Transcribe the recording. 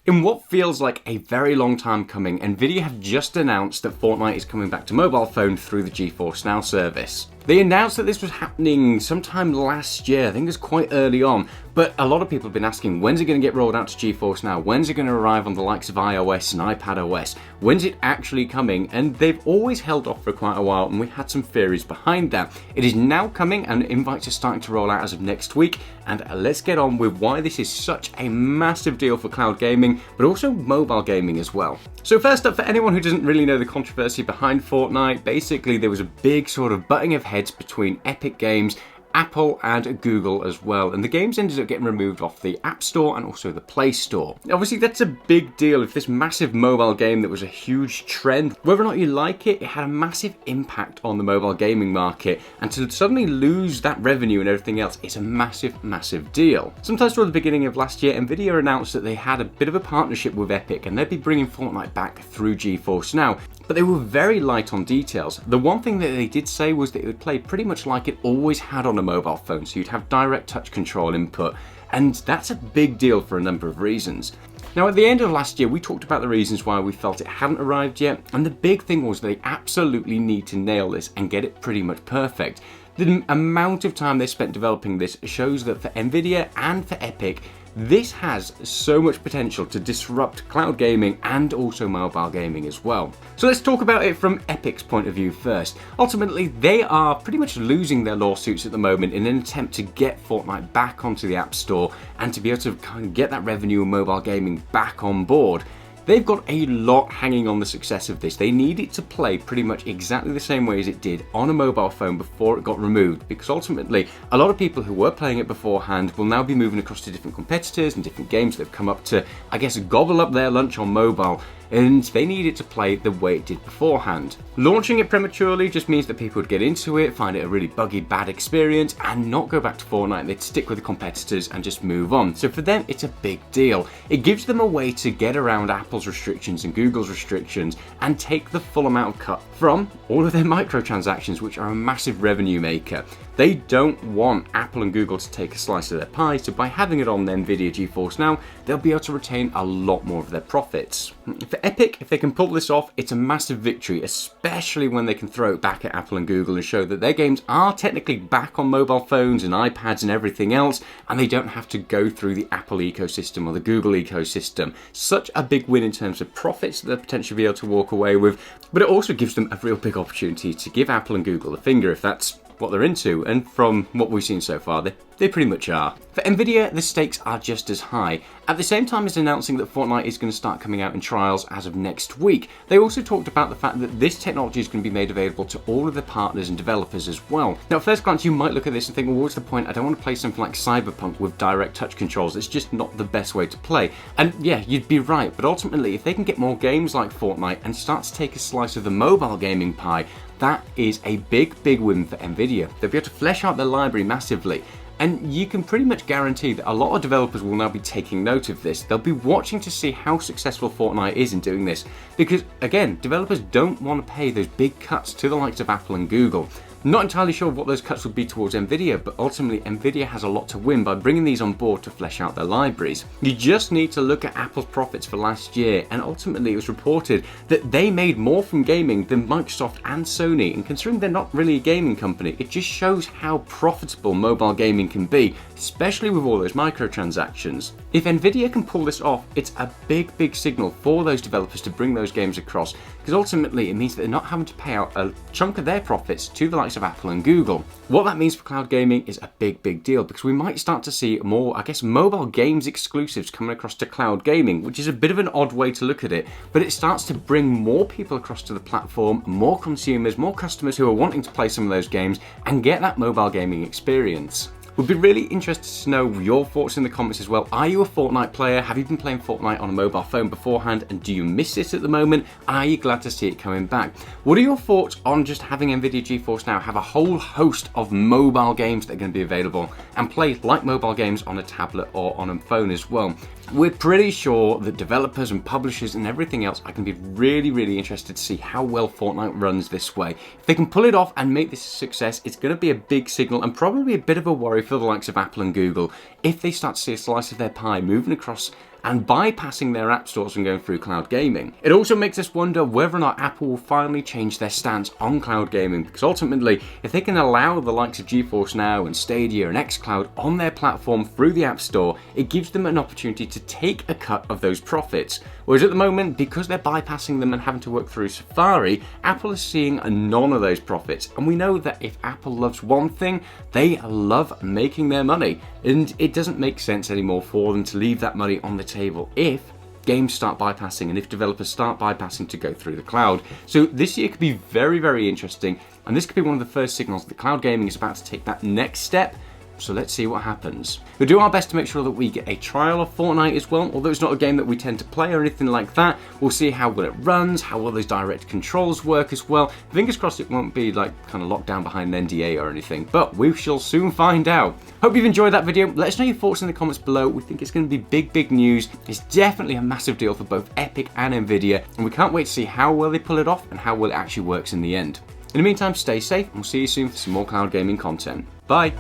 In what feels like a very long time coming, Nvidia have just announced that Fortnite is coming back to mobile phone through the GeForce NOW service. They announced that this was happening sometime last year, I think it was quite early on, but a lot of people have been asking, when's it going to get rolled out to GeForce NOW? When's it going to arrive on the likes of iOS and iPadOS? When's it actually coming? And they've always held off for quite a while, and we had some theories behind that. It is now coming, and invites are starting to roll out as of next week, and let's get on with why this is such a massive deal for cloud gaming, but also mobile gaming as well. So first up, for anyone who doesn't really know the controversy behind Fortnite, basically there was a big sort of butting of heads between Epic Games, Apple and Google as well, and the games ended up getting removed off the App Store and also the Play Store. Obviously that's a big deal. If this massive mobile game that was a huge trend, whether or not you like it, it had a massive impact on the mobile gaming market, and to suddenly lose that revenue and everything else is a massive deal. Sometimes toward the beginning of last year, Nvidia announced that they had a bit of a partnership with Epic and they'd be bringing Fortnite back through GeForce NOW, but they were very light on details. The one thing that they did say was that it would play pretty much like it always had on a mobile phone, so you'd have direct touch control input, and that's a big deal for a number of reasons. Now at the end of last year we talked about the reasons why we felt it hadn't arrived yet, and the big thing was they absolutely need to nail this and get it pretty much perfect. The amount of time they spent developing this shows that for Nvidia and for Epic, this has so much potential to disrupt cloud gaming and also mobile gaming as well. So let's talk about it from Epic's point of view first. Ultimately, they are pretty much losing their lawsuits at the moment in an attempt to get Fortnite back onto the App Store and to be able to kind of get that revenue in mobile gaming back on board. They've got a lot hanging on the success of this. They need it to play pretty much exactly the same way as it did on a mobile phone before it got removed, because ultimately a lot of people who were playing it beforehand will now be moving across to different competitors and different games that have come up to, I guess, gobble up their lunch on mobile, and they need it to play the way it did beforehand. Launching it prematurely just means that people would get into it, find it a really buggy, bad experience, and not go back to Fortnite. They'd stick with the competitors and just move on. So for them, it's a big deal. It gives them a way to get around Apple's restrictions and Google's restrictions and take the full amount of cut from all of their microtransactions, which are a massive revenue maker. They don't want Apple and Google to take a slice of their pie, so by having it on Nvidia GeForce NOW, they'll be able to retain a lot more of their profits. For Epic, if they can pull this off, it's a massive victory, especially when they can throw it back at Apple and Google and show that their games are technically back on mobile phones and iPads and everything else, and they don't have to go through the Apple ecosystem or the Google ecosystem. Such a big win in terms of profits that they'll potentially be able to walk away with, but it also gives them a real big opportunity to give Apple and Google a finger if that's what they're into, and from what we've seen so far, they pretty much are. For Nvidia, the stakes are just as high. At the same time as announcing that Fortnite is going to start coming out in trials as of next week, they also talked about the fact that this technology is going to be made available to all of the partners and developers as well. Now at first glance you might look at this and think, well, what's the point? I don't want to play something like Cyberpunk with direct touch controls. It's just not the best way to play. And yeah, you'd be right, but ultimately if they can get more games like Fortnite and start to take a slice of the mobile gaming pie, that is a big win for Nvidia. They'll be able to flesh out their library massively. And you can pretty much guarantee that a lot of developers will now be taking note of this. They'll be watching to see how successful Fortnite is in doing this. Because again, developers don't want to pay those big cuts to the likes of Apple and Google. Not entirely sure what those cuts would be towards Nvidia, but ultimately Nvidia has a lot to win by bringing these on board to flesh out their libraries. You just need to look at Apple's profits for last year, and ultimately it was reported that they made more from gaming than Microsoft and Sony, and considering they're not really a gaming company, it just shows how profitable mobile gaming can be, especially with all those microtransactions. If Nvidia can pull this off, it's a big signal for those developers to bring those games across, because ultimately it means that they're not having to pay out a chunk of their profits to the likes of Apple and Google. What that means for cloud gaming is a big deal, because we might start to see more, I guess, mobile games exclusives coming across to cloud gaming, which is a bit of an odd way to look at it, but it starts to bring more people across to the platform, more consumers, more customers who are wanting to play some of those games and get that mobile gaming experience. We'd be really interested to know your thoughts in the comments as well. Are you a Fortnite player? Have you been playing Fortnite on a mobile phone beforehand, and do you miss it at the moment? Are you glad to see it coming back? What are your thoughts on just having Nvidia GeForce NOW have a whole host of mobile games that are going to be available and play like mobile games on a tablet or on a phone as well? We're pretty sure that developers and publishers and everything else are going to be really interested to see how well Fortnite runs this way. If they can pull it off and make this a success, it's going to be a big signal and probably a bit of a worry for the likes of Apple and Google if they start to see a slice of their pie moving across and bypassing their app stores and going through cloud gaming. It also makes us wonder whether or not Apple will finally change their stance on cloud gaming, because ultimately, if they can allow the likes of GeForce Now and Stadia and xCloud on their platform through the App Store, it gives them an opportunity to take a cut of those profits. Whereas at the moment, because they're bypassing them and having to work through Safari, Apple is seeing none of those profits. And we know that if Apple loves one thing, they love making their money. And it doesn't make sense anymore for them to leave that money on the table if games start bypassing and if developers start bypassing to go through the cloud. So this year could be very, very interesting, and this could be one of the first signals that cloud gaming is about to take that next step. So let's see what happens. We'll do our best to make sure that we get a trial of Fortnite as well, although it's not a game that we tend to play or anything like that. We'll see how well it runs, how well those direct controls work as well. Fingers crossed it won't be like kind of locked down behind an NDA or anything, but we shall soon find out. Hope you've enjoyed that video. Let us know your thoughts in the comments below. We think it's going to be big news. It's definitely a massive deal for both Epic and Nvidia, and we can't wait to see how well they pull it off and how well it actually works in the end. In the meantime, stay safe, and we'll see you soon for some more cloud gaming content. Bye!